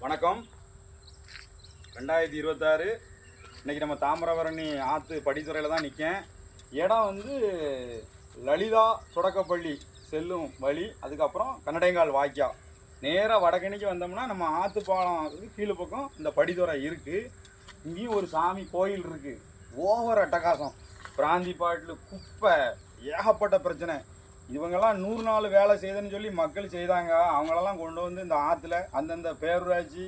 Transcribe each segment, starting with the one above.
வணக்கம். 2026 இன்றைக்கி நம்ம தாமிரபரணி ஆற்று படித்துறையில் தான் நிற்கேன். இடம் வந்து லலிதா தொடக்கப்பள்ளி செல்லும் வழி, அதுக்கப்புறம் கன்னடைங்கால் வாய்க்கா. நேராக வடக்கணிக்கு வந்தோம்னா நம்ம ஆற்று பாலம் கீழே பக்கம் இந்த படித்துறை இருக்குது. இங்கேயும் ஒரு சாமி கோயில் இருக்குது. ஓவர் அட்டகாசம், பிராந்தி பாட்டில் குப்பை, ஏகப்பட்ட பிரச்சனை. இவங்கெல்லாம் 100 நாள் வேலை செய்யுதுன்னு சொல்லி மக்கள் செய்தாங்க. அவங்களெல்லாம் கொண்டு வந்து இந்த ஆற்றுல அந்தந்த பேரூராட்சி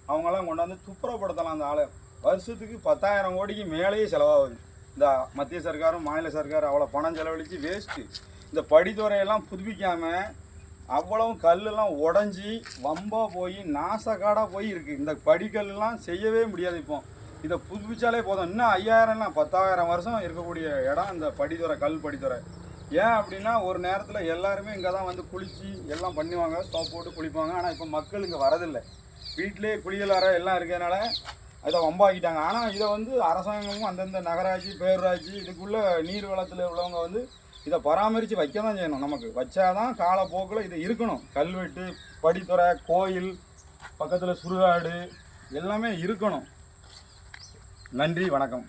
அவங்கெல்லாம் கொண்டு வந்து துப்புரப்படுத்தலாம். அந்த ஆளை வருஷத்துக்கு 10,000 கோடிக்கு மேலேயே செலவாகுது. இந்த மத்திய சர்க்காரும் மாநில சர்க்காரும் அவ்வளோ பணம் செலவழித்து வேஸ்ட்டு. இந்த படித்துறையெல்லாம் புதுப்பிக்காமல் அவ்வளவும் கல்லெல்லாம் உடஞ்சி வம்பாக போய் நாசக்காடாக போய் இருக்குது. இந்த படிக்கல்லாம் செய்யவே முடியாது. இப்போ இதை புதுப்பிச்சாலே போதும். இன்னும் 5,000 10,000 வருஷம் இருக்கக்கூடிய இடம் இந்த படித்துறை, கல் படித்துறை. ஏன் அப்படின்னா ஒரு நேரத்தில் எல்லாருமே இங்கே தான் வந்து குளித்து எல்லாம் பண்ணுவாங்க, சோப் போட்டு குளிப்பாங்க. ஆனால் இப்போ மக்கள் இங்கே வரதில்லை. வீட்டிலே குளியலார எல்லாம் இருக்கிறதுனால இதை வம்பாக்கிட்டாங்க. ஆனால் இதை வந்து அரசாங்கமும் அந்தந்த நகராட்சி பேரூராட்சி இதுக்குள்ளே நீர் வளத்தில் உள்ளவங்க வந்து இதை பராமரித்து வைக்க தான் செய்யணும். நமக்கு வச்சாதான் காலப்போக்கில் இது இருக்கணும். கல்வெட்டு, படித்துறை, கோயில், பக்கத்தில் சுடுகாடு எல்லாமே இருக்கணும். நன்றி, வணக்கம்.